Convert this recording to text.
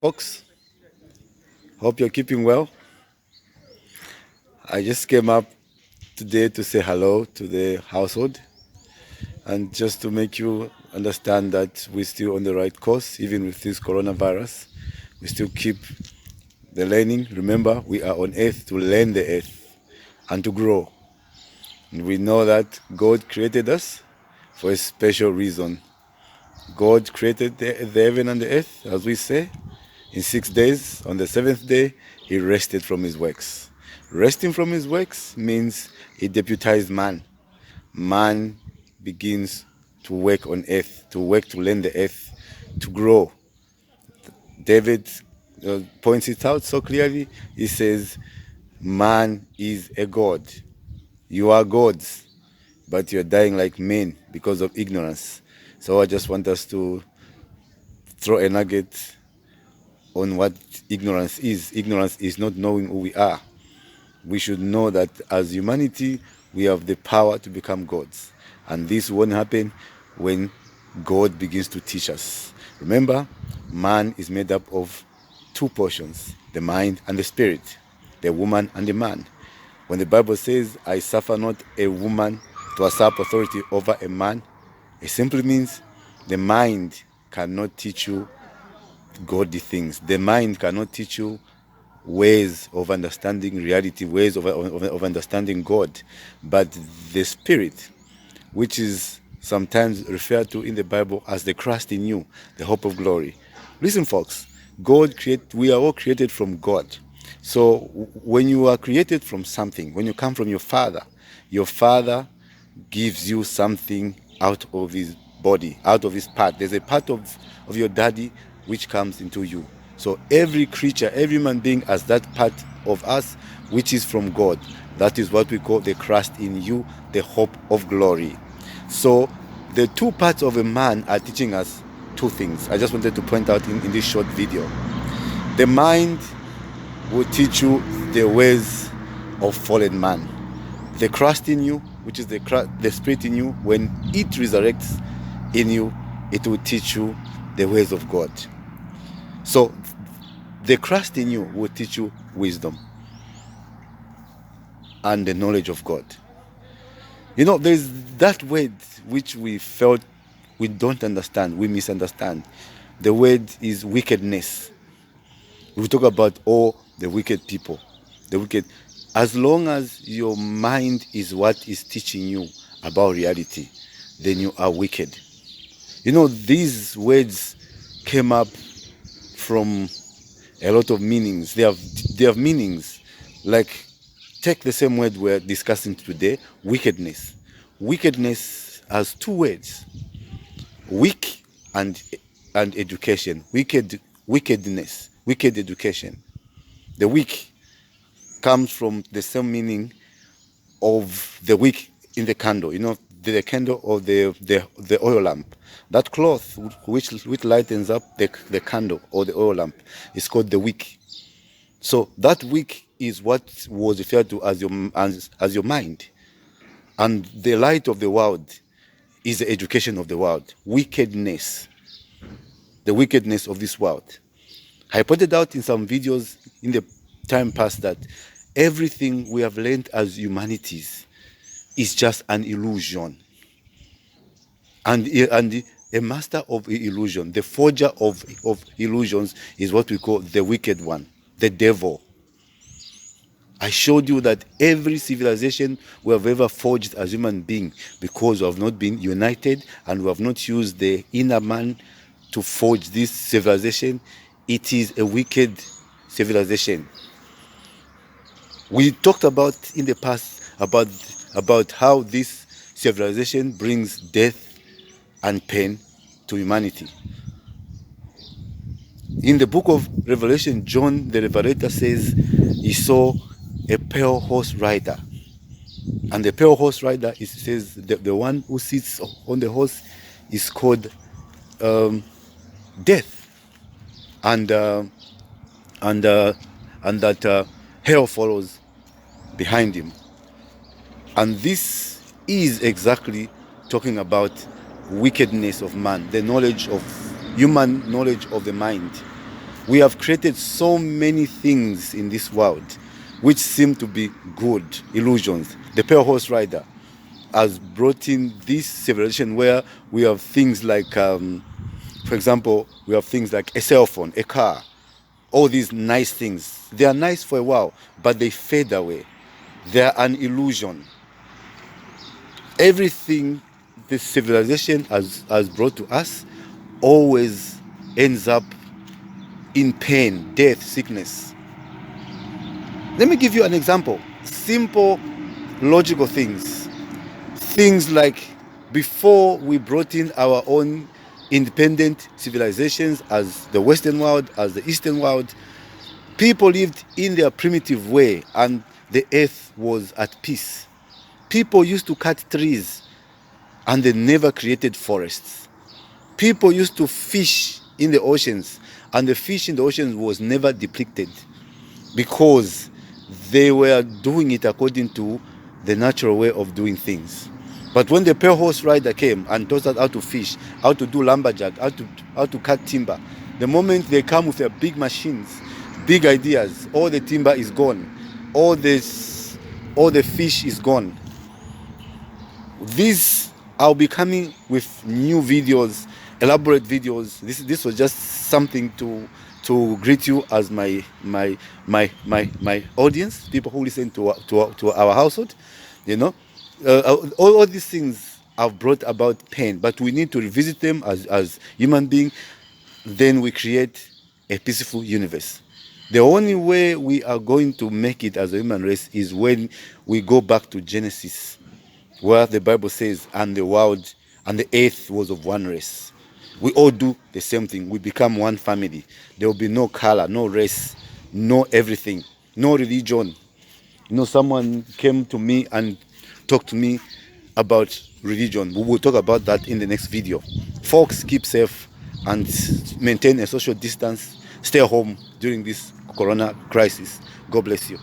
Folks, hope you're keeping well. I just came up today to say hello to the household and just to make you understand that we're still on the right course, even with this coronavirus. We still keep the learning. Remember, we are on earth to learn the earth and to grow. And we know that God created us for a special reason. God created the heaven and the earth, as we say, in 6 days. On the seventh day, he rested from his works. Resting from his works means he deputized man. Man begins to work on earth, to work to learn the earth, to grow. David points it out so clearly. He says, man is a god. You are gods, but you're dying like men because of ignorance. So I just want us to throw a nugget on what ignorance is. Ignorance is not knowing who we are. We should know that as humanity, we have the power to become gods. And this won't happen when God begins to teach us. Remember, man is made up of two portions, the mind and the spirit, the woman and the man. When the Bible says, I suffer not a woman to usurp authority over a man, it simply means the mind cannot teach you godly things. The mind cannot teach you ways of understanding reality, ways of understanding God. But the spirit, which is sometimes referred to in the Bible as the Christ in you, the hope of glory. Listen, folks, we are all created from God. So when you are created from something, when you come from your father gives you something out of his body, out of his part. There's a part of your daddy which comes into you. So every creature, every human being has that part of us which is from God. That is what we call the Christ in you, the hope of glory. So the two parts of a man are teaching us two things. I just wanted to point out in this short video. The mind will teach you the ways of fallen man. The Christ in you, which is the spirit in you, when it resurrects in you, it will teach you the ways of God. So the Christ in you will teach you wisdom and the knowledge of God. You know, there's that word which we felt we don't understand, we misunderstand. The word is wickedness. We talk about all the wicked people, the wicked. As long as your mind is what is teaching you about reality, then you are wicked. You know, these words came up from a lot of meanings. They have meanings. Like, take the same word we're discussing today, wickedness. Wickedness has two words, wick and education. Wickedness, wicked education. The wick comes from the same meaning of the wick in the candle. You know, the candle or the oil lamp. That cloth which lightens up the candle or the oil lamp is called the wick. So that wick is what was referred to as your mind. And the light of the world is the education of the world. Wickedness. The wickedness of this world. I pointed out in some videos in the time past that everything we have learned as humanities is just an illusion. And a master of illusion, the forger of illusions, is what we call the wicked one, the devil. I showed you that every civilization we have ever forged as human beings, because we have not been united and we have not used the inner man to forge this civilization, it is a wicked civilization. We talked about in the past about how this civilization brings death and pain to humanity. In the book of Revelation, John the Revelator says he saw a pale horse rider. And the pale horse rider, it says the one who sits on the horse is called death. And that hell follows behind him. And this is exactly talking about wickedness of man, the knowledge of human knowledge of the mind. We have created so many things in this world which seem to be good illusions. The pale horse rider has brought in this civilization where we have things like, for example, we have things like a cell phone, a car, all these nice things. They are nice for a while, but they fade away. They are an illusion. Everything this civilization has brought to us always ends up in pain, death, sickness. Let me give you an example. Simple, logical things. Things like before we brought in our own independent civilizations as the Western world, as the Eastern world, people lived in their primitive way and the earth was at peace. People used to cut trees and they never created forests. People used to fish in the oceans and the fish in the oceans was never depleted because they were doing it according to the natural way of doing things. But when the pale horse rider came and taught us how to fish, how to do lumberjack, how to cut timber, the moment they come with their big machines, big ideas, all the timber is gone, all the fish is gone. These I'll be coming with new videos, elaborate videos. This was just something to greet you as my audience, people who listen to our household. You know, all these things have brought about pain, but we need to revisit them as human beings. Then we create a peaceful universe. The only way we are going to make it as a human race is when we go back to Genesis, where the Bible says, and the world and the earth was of one race. We all do the same thing. We become one family. There will be no color, no race, no everything, no religion. You know, someone came to me and talked to me about religion. We will talk about that in the next video. Folks, keep safe and maintain a social distance. Stay home during this corona crisis. God bless you.